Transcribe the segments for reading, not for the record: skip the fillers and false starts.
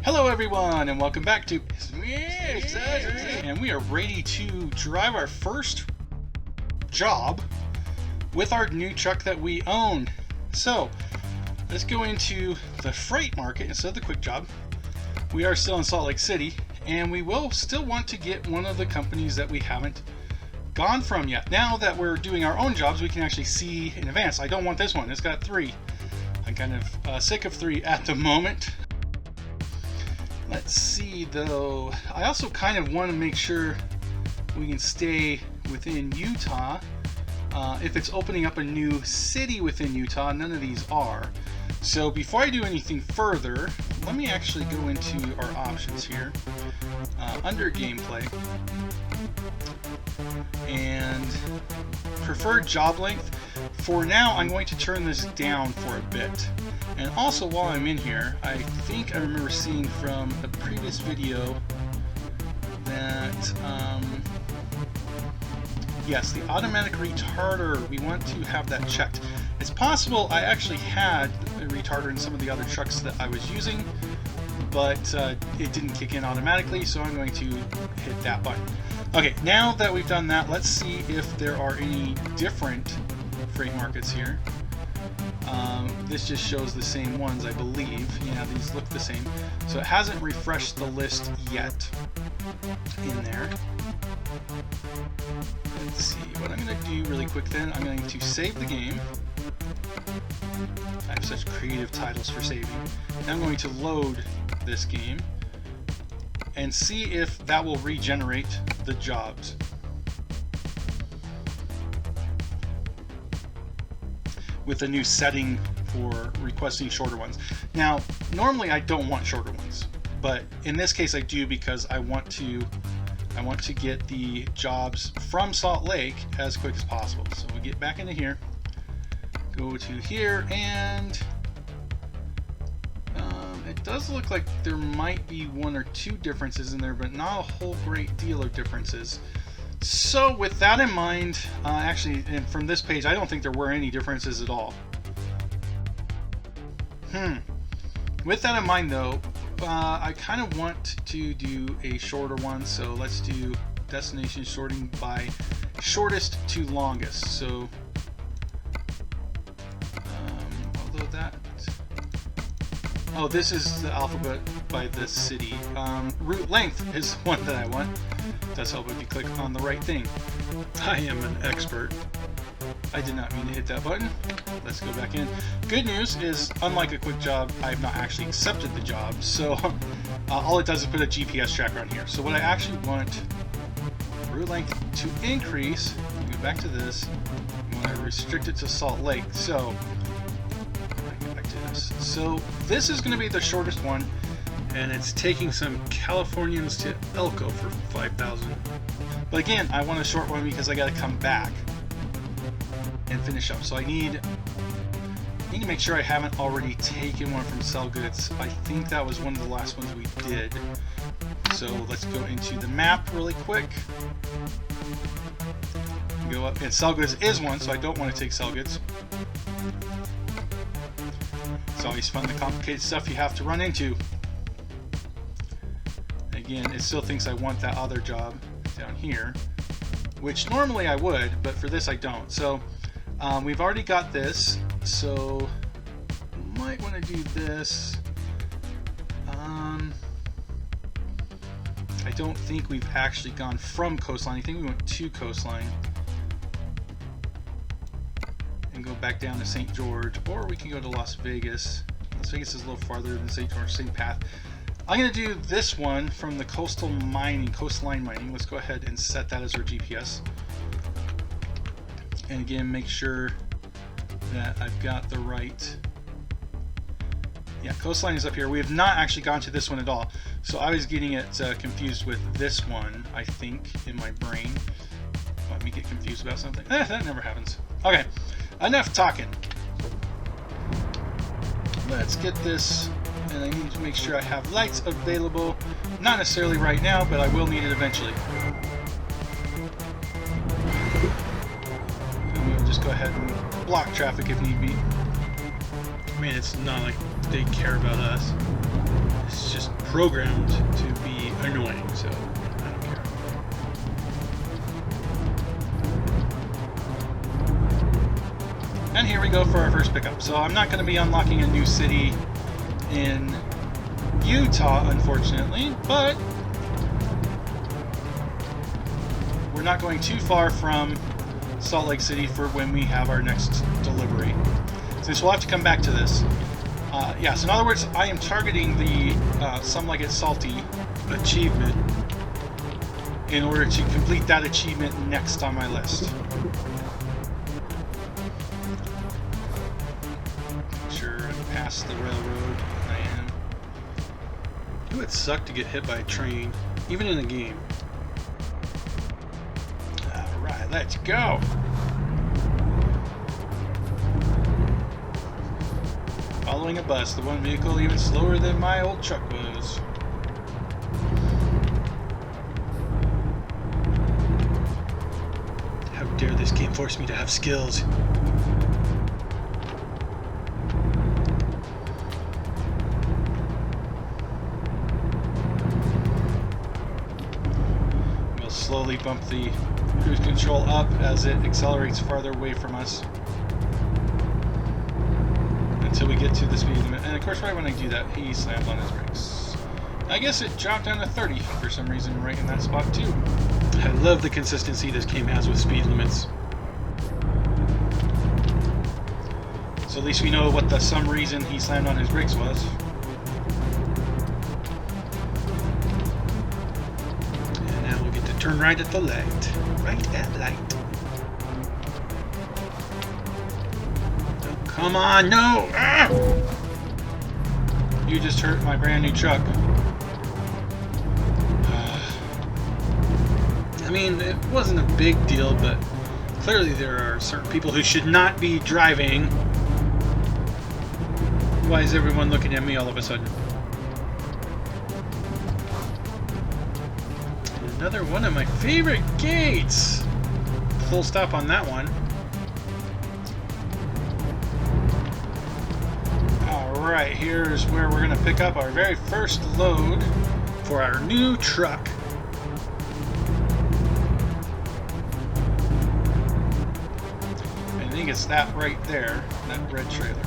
Hello everyone and welcome back to and we are ready to drive our first job with our new truck that we own. So let's go into the freight market instead of the quick job. We are still in Salt Lake City and we will still want to get one of the companies that we haven't gone from yet. Now that we're doing our own jobs, we can actually see in advance. I don't want this one, it's got 3. I'm kind of sick of 3 at the moment. Let's see though, I also kind of want to make sure we can stay within Utah. If it's opening up a new city within Utah, none of these are. So before I do anything further, let me actually go into our options here. Under gameplay, and preferred job length. For now, I'm going to turn this down for a bit. And also while I'm in here, I think I remember seeing from a previous video that, yes, the automatic retarder, we want to have that checked. It's possible I actually had a retarder in some of the other trucks that I was using, but it didn't kick in automatically, so I'm going to hit that button. Okay, now that we've done that, let's see if there are any different freight markets here. This just shows the same ones, I believe. Yeah, these look the same. So it hasn't refreshed the list yet in there. Let's see, what I'm going to do really quick then, I'm going to save the game. I have such creative titles for saving. Now I'm going to load this game and see if that will regenerate the jobs. With a new setting for requesting shorter ones. Now, normally I don't want shorter ones, but in this case I do because I want to get the jobs from Salt Lake as quick as possible. So we get back into here, go to here, and it does look like there might be 1 or 2 differences in there, but not a whole great deal of differences. So with that in mind, actually, and from this page, I don't think there were any differences at all. With that in mind though, I kind of want to do a shorter one, so let's do destination sorting by shortest to longest. So, although that, oh, this is the alphabet by the city. Route length is one that I want. Does help if you click on the right thing. I am an expert. I did not mean to hit that button. Let's go back in. Good news is, unlike a quick job, I have not actually accepted the job, so all it does is put a GPS tracker on here. So what I actually want, route length to increase, go back to this, I want to restrict it to Salt Lake. So, get back to this. So this is going to be the shortest one, and it's taking some Californians to Elko for 5,000. But again, I want a short one because I got to come back and finish up. So I need to make sure I haven't already taken one from Sell Goods. I think that was one of the last ones we did. So let's go into the map really quick. Go up, and Sell Goods is one, so I don't want to take Sell Goods. It's always fun, the complicated stuff you have to run into. Again, it still thinks I want that other job down here, which normally I would, but for this I don't. So we've already got this, so might want to do this. I don't think we've actually gone from Coastline. I think we went to Coastline and go back down to St. George, or we can go to Las Vegas. Las Vegas is a little farther than St. George, same path. I'm going to do this one from the coastline mining. Let's go ahead and set that as our GPS. And again, make sure that I've got the right. Yeah, coastline is up here. We have not actually gone to this one at all. So I was getting it confused with this one, I think, in my brain. Let me get confused about something. That never happens. Okay, enough talking. Let's get this. And I need to make sure I have lights available. Not necessarily right now, but I will need it eventually. And we'll just go ahead and block traffic if need be. I mean, it's not like they care about us. It's just programmed to be annoying, so I don't care. And here we go for our first pickup. So I'm not going to be unlocking a new city in Utah, unfortunately, but we're not going too far from Salt Lake City for when we have our next delivery. Since we'll have to come back to this. Yeah, so in other words, I am targeting the Some Like It Salty Achievement. in order to complete that achievement next on my list. Sure, I'm past the railroad. I am. It would suck to get hit by a train, even in a game. Alright, let's go! Following a bus, the one vehicle even slower than my old truck was. How dare this game force me to have skills? We'll slowly bump the cruise control up as it accelerates farther away from us. Until we get to the speed limit. And of course, right when I do that, he slams on his brakes. I guess it dropped down to 30 for some reason right in that spot too. I love the consistency this game has with speed limits. So at least we know what the some reason he slammed on his brakes was. And now we get to turn right at the light. Right at light. Come on, no! Ah! You just hurt my brand new truck. I mean, it wasn't a big deal, but clearly there are certain people who should not be driving. Why is everyone looking at me all of a sudden? Another one of my favorite gates! Full stop on that one. Alright, here's where we're going to pick up our very first load For our new truck. I think it's that right there, that red trailer.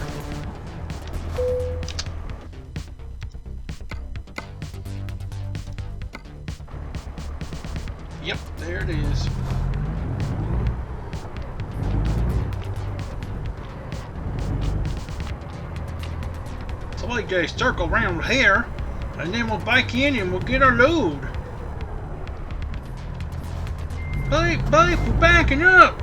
Yep, there it is. Somebody get a circle around here, and then we'll bike in and we'll get our load. Buddy, we're backing up.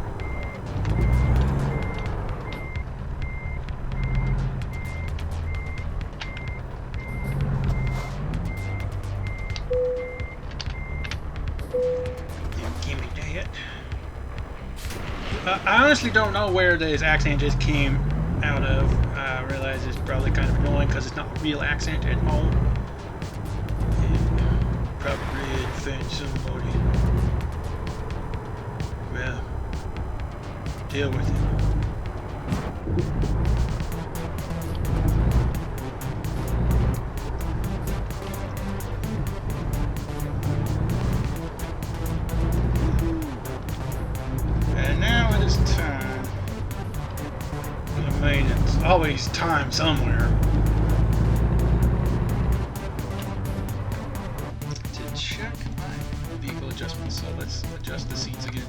Give me that. I honestly don't know where this accent just came out of. I realize it's probably kind of annoying because it's not a real accent at all. It probably offends somebody. Well, deal with it. And now it is time. I mean, it's always time somewhere. To check my vehicle adjustments. So let's adjust the seats again.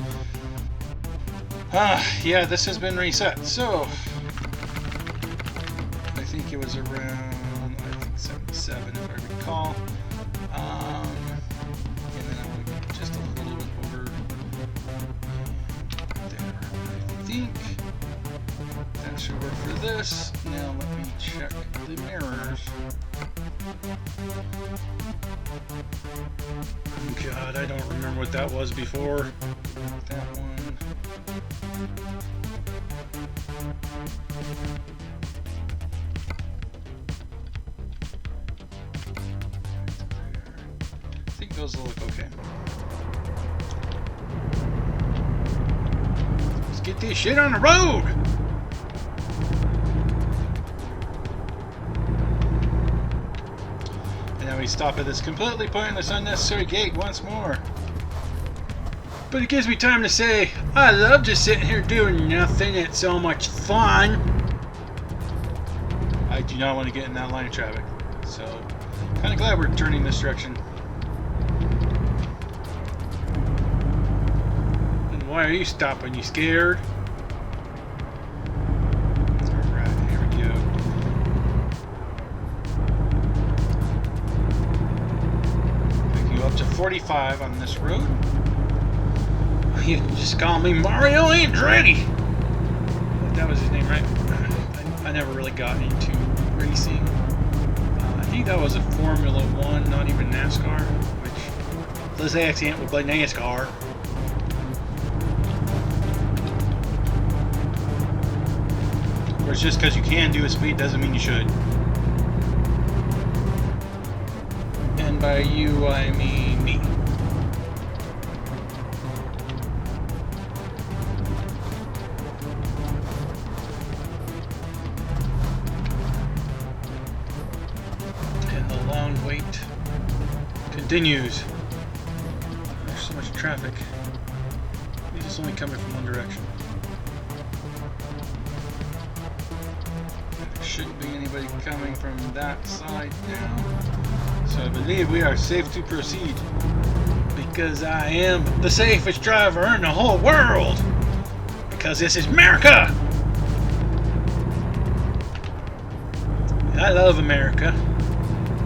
Yeah, this has been reset. So I think it was around 77 if I recall. And then I went just a little bit over there. I think that should work for this. Now let me check the mirrors. God, I don't remember what that was before. That one. I think those will look okay. Let's get this shit on the road. And now we stop at this completely pointless, unnecessary gate once more. But it gives me time to say, I love just sitting here doing nothing. It's so much fun. I do not want to get in that line of traffic. So, kind of glad we're turning this direction. And why are you stopping? You scared? Alright, here we go. Picking you up to 45 on this road. You can just call me Mario Andretti. That was his name, right? I never really got into racing. I think that was a Formula One, not even NASCAR. Which, let's accent would play NASCAR. Of course, just because you can do a speed doesn't mean you should. And by you, I mean me. Wait continues. There's so much traffic. It's only coming from one direction. There shouldn't be anybody coming from that side now. So I believe we are safe to proceed. Because I am the safest driver in the whole world. Because this is America. I love America.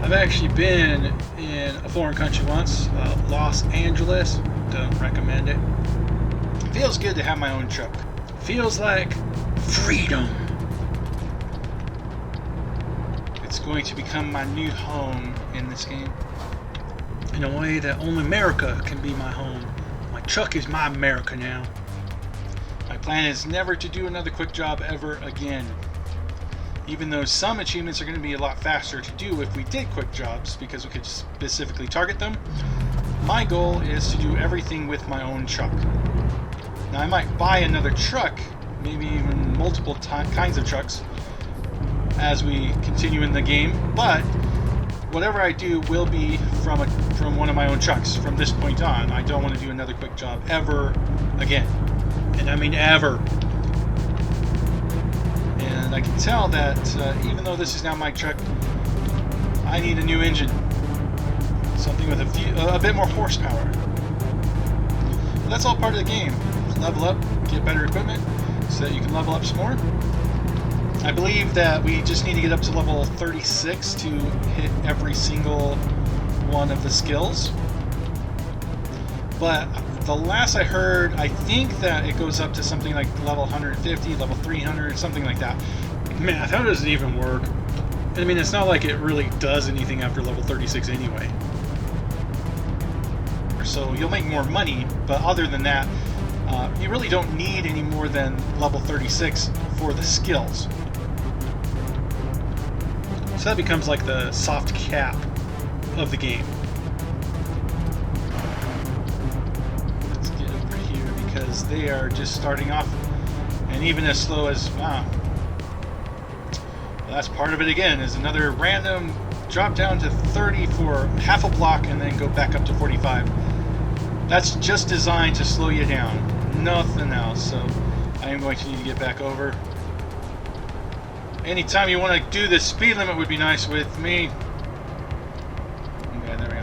I've actually been in a foreign country once, Los Angeles. Don't recommend it. Feels good to have my own truck. Feels like freedom. It's going to become my new home in this game. In a way that only America can be my home. My truck is my America now. My plan is never to do another quick job ever again. Even though some achievements are going to be a lot faster to do if we did quick jobs because we could specifically target them, my goal is to do everything with my own truck. Now I might buy another truck, maybe even multiple kinds of trucks as we continue in the game, but whatever I do will be from one of my own trucks from this point on. I don't want to do another quick job ever again. And I mean ever. And I can tell that even though this is now my truck, I need a new engine. Something with a bit more horsepower. But that's all part of the game. Level up, get better equipment, so that you can level up some more. I believe that we just need to get up to level 36 to hit every single one of the skills. But the last I heard, I think that it goes up to something like level 150, level 300, something like that. Math, how does it even work? I mean, it's not like it really does anything after level 36 anyway. So you'll make more money, but other than that, you really don't need any more than level 36 for the skills. So that becomes like the soft cap of the game. Let's get over here because they are just starting off, and even as slow as, wow. Well, that's part of it again, is another random drop down to 30 for half a block and then go back up to 45. That's just designed to slow you down, nothing else. So I am going to need to get back over. Anytime you want to do the speed limit would be nice with me. Okay, there we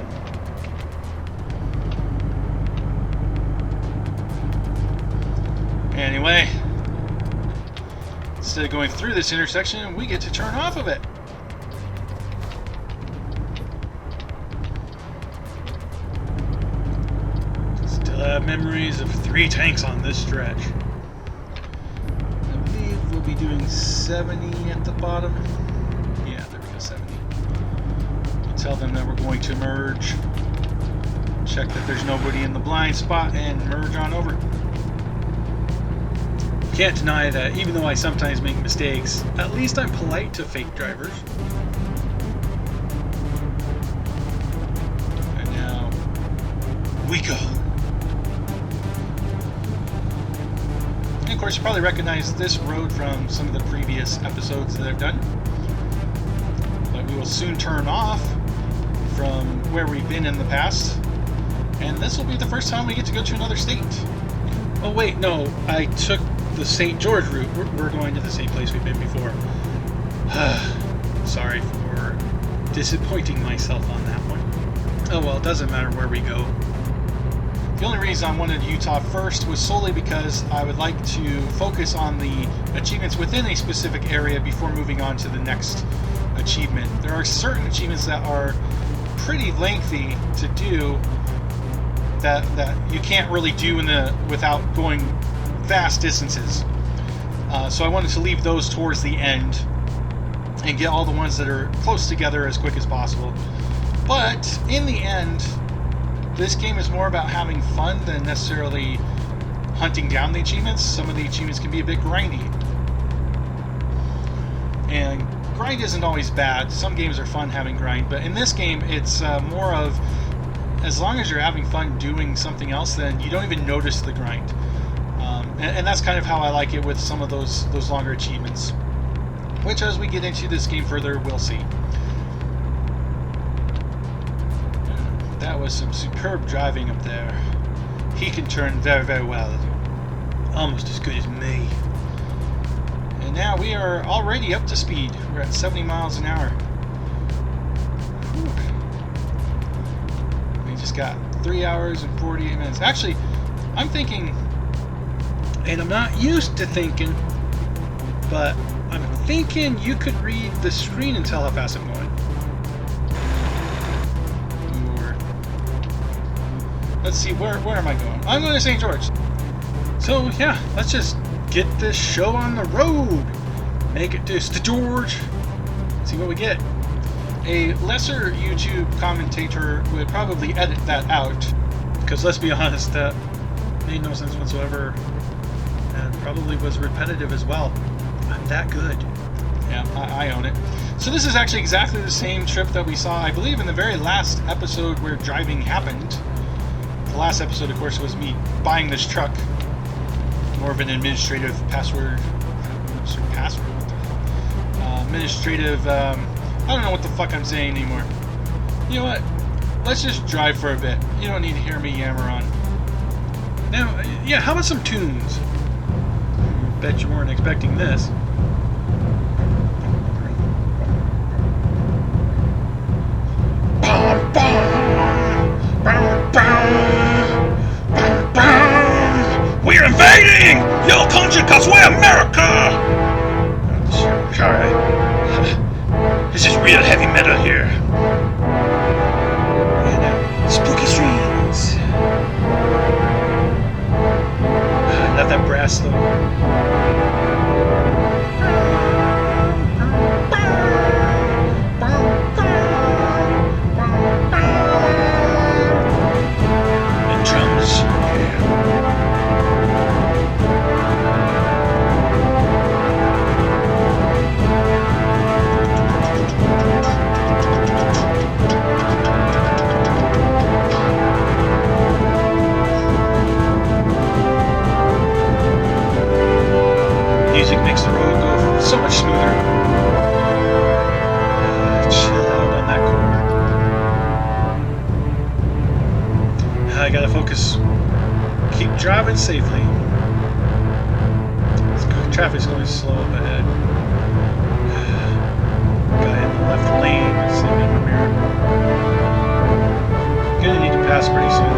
go. Anyway, instead of going through this intersection, we get to turn off of it. Still have memories of 3 tanks on this stretch. I believe we'll be doing 70 at the bottom. Yeah, there we go, 70. We'll tell them that we're going to merge. Check that there's nobody in the blind spot and merge on over. Can't deny that even though I sometimes make mistakes, at least I'm polite to fake drivers. And now we go. And of course, you probably recognize this road from some of the previous episodes that I've done. But we will soon turn off where we've been in the past. And this will be the first time we get to go to another state. Oh wait, no, I took the St. George route. We're going to the same place we've been before. Sorry for disappointing myself on that one. Oh well, it doesn't matter where we go. The only reason I wanted Utah first was solely because I would like to focus on the achievements within a specific area before moving on to the next achievement. There are certain achievements that are pretty lengthy to do that you can't really do without going vast distances. So I wanted to leave those towards the end and get all the ones that are close together as quick as possible. But in the end, this game is more about having fun than necessarily hunting down the achievements. Some of the achievements can be a bit grindy. And grind isn't always bad. Some games are fun having grind, but in this game it's more of, as long as you're having fun doing something else, then you don't even notice the grind. And that's kind of how I like it with some of those longer achievements, which as we get into this game further, we'll see. That was some superb driving up there. He can turn very, very well. Almost as good as me. And now we are already up to speed. We're at 70 miles an hour. Whew. We just got 3 hours and 48 minutes. Actually, I'm thinking, And I'm not used to thinking, but I'm thinking you could read the screen and tell how fast I'm going. Let's see, where am I going? I'm going to St. George. So yeah, let's just get this show on the road. Make it to St. George. See what we get. A lesser YouTube commentator would probably edit that out. Because let's be honest, that made no sense whatsoever. And probably was repetitive as well. I'm that good. Yeah, I own it. So this is actually exactly the same trip that we saw, I believe, in the very last episode where driving happened. The last episode, of course, was me buying this truck. More of an administrative password. Password? What the hell? Administrative, I don't know what the fuck I'm saying anymore. You know what? Let's just drive for a bit. You don't need to hear me yammer on. Now, yeah, how about some tunes? Bet you weren't expecting this. We're invading your country because we're America! Sorry. This is real heavy metal here. And spooky strings. I love that brass though. And drums. Music makes the road go so much smoother. Chill out on that corner. I gotta focus. Keep driving safely. Traffic's going slow up ahead. Guy in the left lane is in the mirror. Gonna need to pass pretty soon.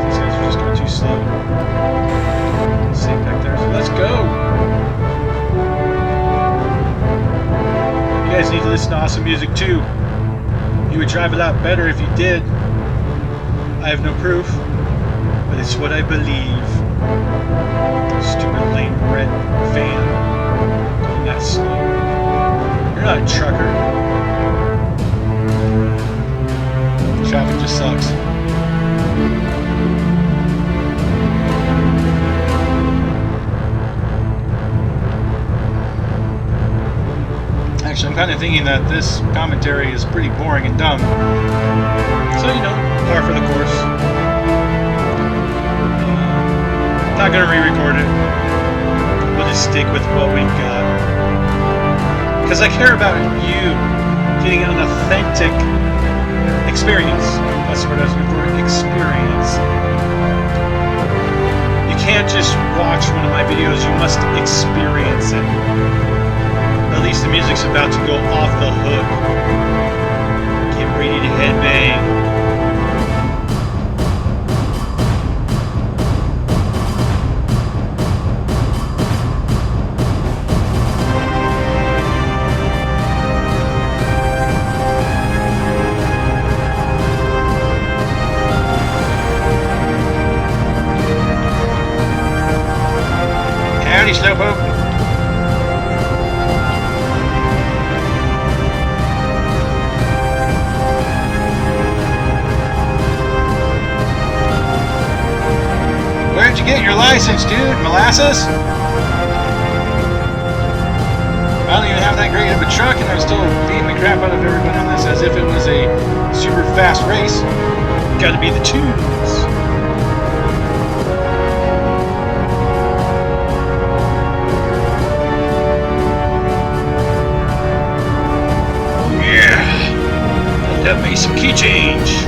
These guys are just going too slow. Safe back there, so let's go! You guys need to listen to awesome music too. You would drive a lot better if you did. I have no proof, but it's what I believe. Stupid lame red van going that slow. You're not a trucker. Traffic just sucks. Actually, I'm kind of thinking that this commentary is pretty boring and dumb. So, you know, par for the course. Not gonna re-record it. We'll just stick with what we've got. Because I care about you getting an authentic experience. That's what I was looking for. Experience. You can't just watch one of my videos. You must experience it. At least the music's about to go off the hook. Get ready to headbang. Howdy, Slowpoke. Where'd you get your license, dude? Molasses? I don't even have that great of a truck, and I'm still beating the crap out of everyone on this as if it was a super fast race. Gotta be the tunes. That makes some key change.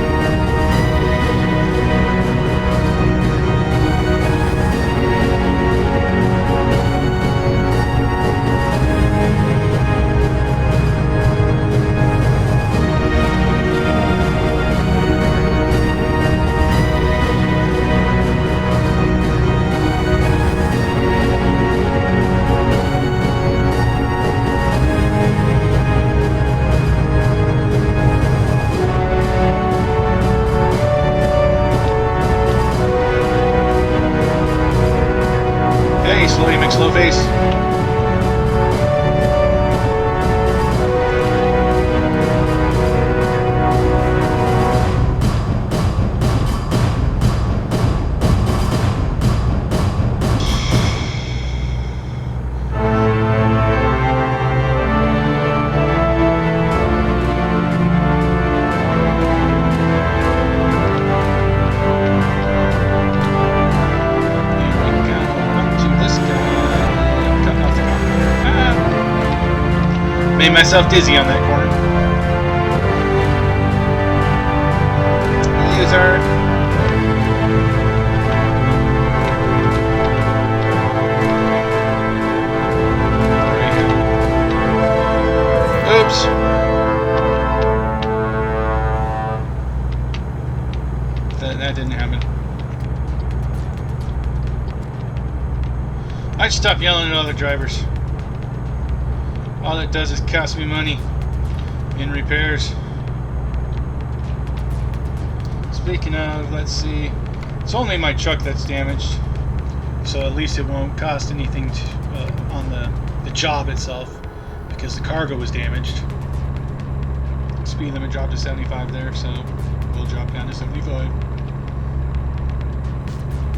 Slow, you make slow face. Made myself dizzy on that corner. User. Oops. That didn't happen. I'd stop yelling at other drivers. All it does is cost me money in repairs. Speaking of, let's see. It's only my truck that's damaged, so at least it won't cost anything to, on the job itself, because the cargo was damaged. Speed limit dropped to 75 there, so we'll drop down to 75.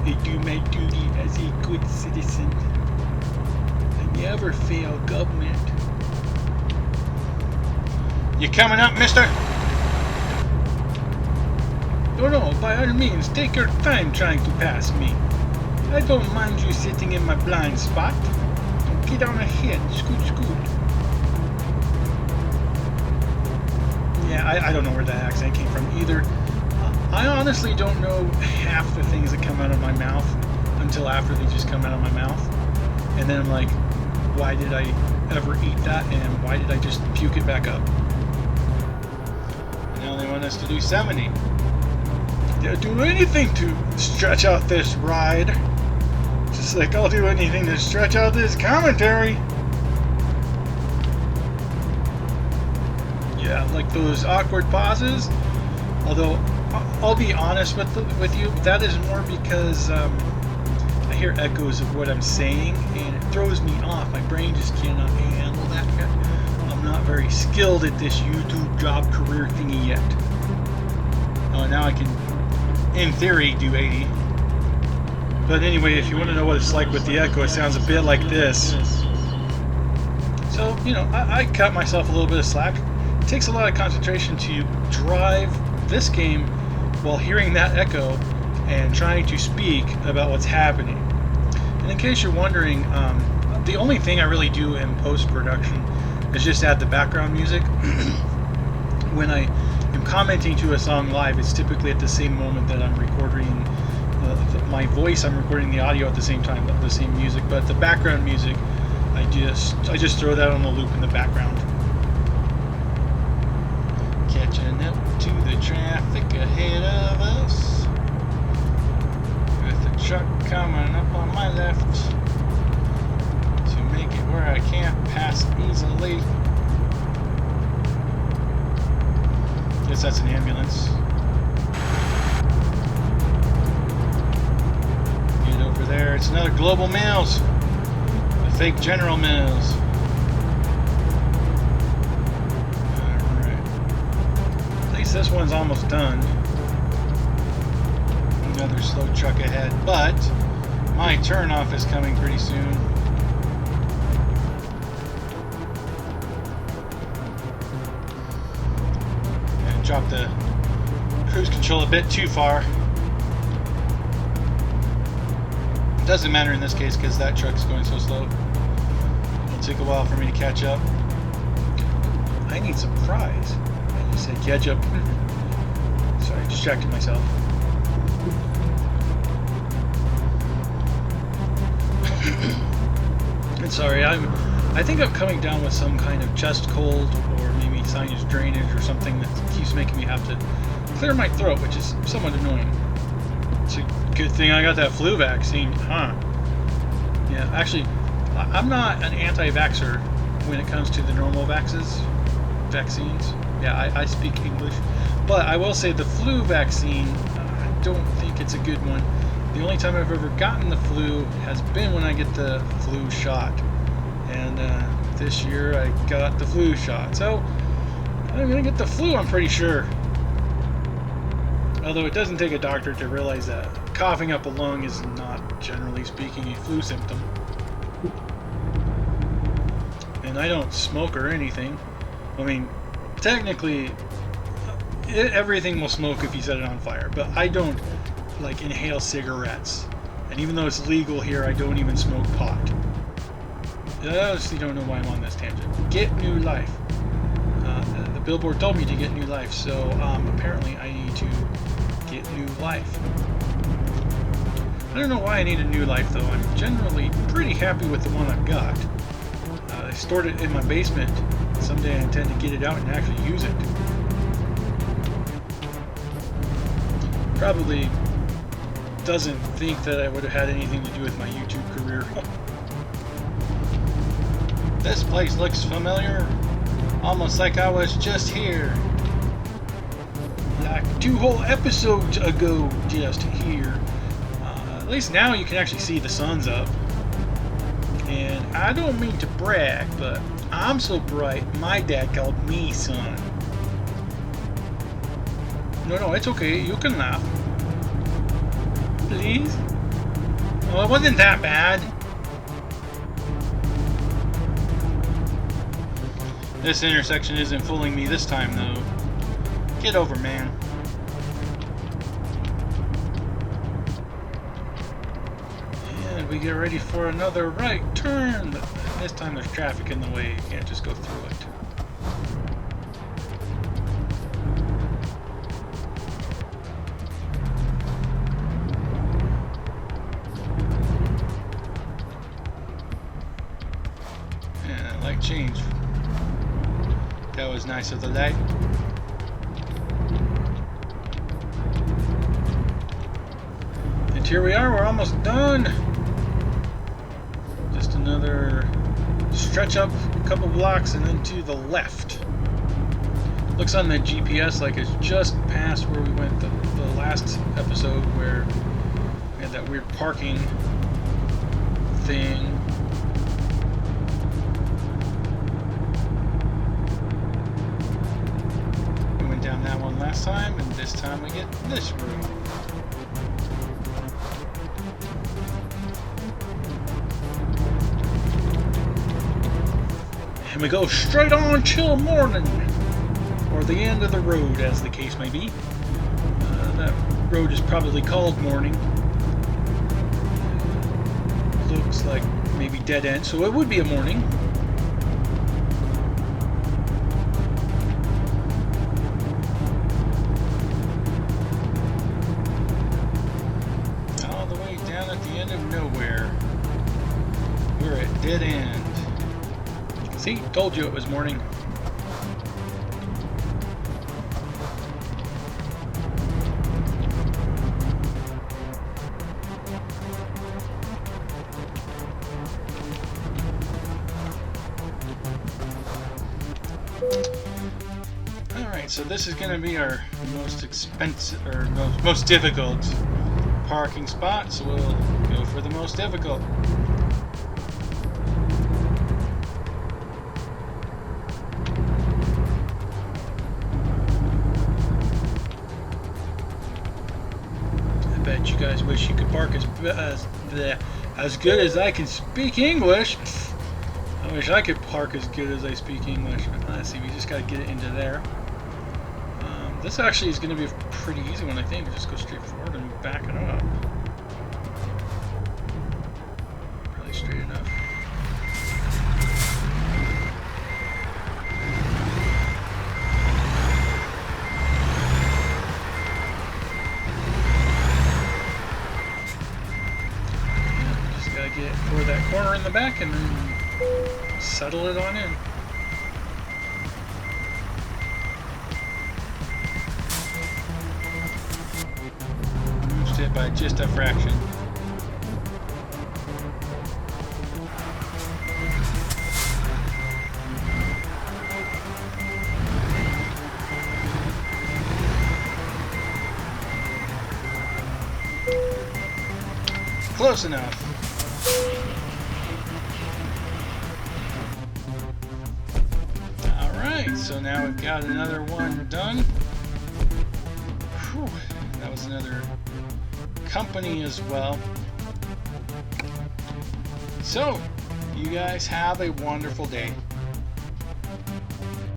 I do my duty as a good citizen. I never fail government. You coming up, mister? No, by all means, take your time trying to pass me. I don't mind you sitting in my blind spot. Get on ahead, scoot. Yeah, I don't know where that accent came from either. I honestly don't know half the things that come out of my mouth until after they just come out of my mouth. And then I'm like, why did I ever eat that, and why did I just puke it back up? Now they want us to do 70. They'll do anything to stretch out this ride. Just like I'll do anything to stretch out this commentary. Yeah, like those awkward pauses. Although, I'll be honest with you, that is more because I hear echoes of what I'm saying, and it throws me off. My brain just cannot handle that. I'm not very skilled at this YouTube job career thingy yet. Oh, now I can, in theory, do 80. But anyway, if you want to know what it's like with the echo, it sounds a bit like this. So, you know, I cut myself a little bit of slack. It takes a lot of concentration to drive this game while hearing that echo and trying to speak about what's happening. And in case you're wondering, the only thing I really do in post-production is just add the background music. When I am I'm commenting to a song live, it's typically at the same moment that I'm recording my voice. I'm recording the audio at the same time, the same music. But the background music, I just throw that on a loop in the background. Catching up to the traffic ahead of us, with a truck coming up on my left to make it where I can't pass easily. Guess that's an ambulance. Get over there. It's another Global Mills, the fake General Mills. This one's almost done. Another slow truck ahead, but my turnoff is coming pretty soon. And drop the cruise control a bit too far. It doesn't matter in this case because that truck's going so slow. It'll take a while for me to catch up. I need some fries. I said ketchup. Sorry, distracted myself. And sorry, I think I'm coming down with some kind of chest cold or maybe sinus drainage or something that keeps making me have to clear my throat, which is somewhat annoying. It's a good thing I got that flu vaccine, huh? Yeah, actually, I'm not an anti-vaxxer when it comes to the normal vaccines. Yeah, I speak English. But I will say the flu vaccine, I don't think it's a good one. The only time I've ever gotten the flu has been when I get the flu shot. And this year I got the flu shot. So I'm going to get the flu, I'm pretty sure. Although it doesn't take a doctor to realize that coughing up a lung is not, generally speaking, a flu symptom. And I don't smoke or anything. I mean, technically, everything will smoke if you set it on fire, but I don't like inhale cigarettes. And even though it's legal here, I don't even smoke pot. I honestly don't know why I'm on this tangent. Get new life. The billboard told me to get new life, so apparently I need to get new life. I don't know why I need a new life though. I'm generally pretty happy with the one I've got. I stored it in my basement. Someday I intend to get it out and actually use it. Probably doesn't think that I would have had anything to do with my YouTube career. This place looks familiar. Almost like I was just here. Like 2 whole episodes ago, just here. At least now you can actually see the sun's up. And I don't mean to brag, but I'm so bright, my dad called me son. No, it's okay. You can laugh. Please? Oh, it wasn't that bad. This intersection isn't fooling me this time, though. Get over, man. And we get ready for another right turn. But this time there's traffic in the way. You can't just go through it. Yeah, light change. That was nice of the light. And here we are, we're almost done. Just another stretch up a couple blocks and then to the left. Looks on the GPS like it's just past where we went the last episode where we had that weird parking thing. We went down that one last time, and this time we get this room. And we go straight on till morning, or the end of the road, as the case may be. That road is probably called Morning. Looks like maybe dead end, so it would be a morning. dead end. See, told you it was morning. Alright, so this is going to be our most expensive, or most difficult parking spot, so we'll go for the most difficult. I bet you guys wish you could park as good as I can speak English. I wish I could park as good as I speak English. Let's see, we just got to get it into there. This actually is going to be a pretty easy one, I think. We just go straight forward and back it up. Probably straight enough. Yeah, just got to get toward that corner in the back and then settle it on in. By just a fraction. Close enough. Alright, so now we've got another one done. Whew, that was another company as well. So, you guys have a wonderful day.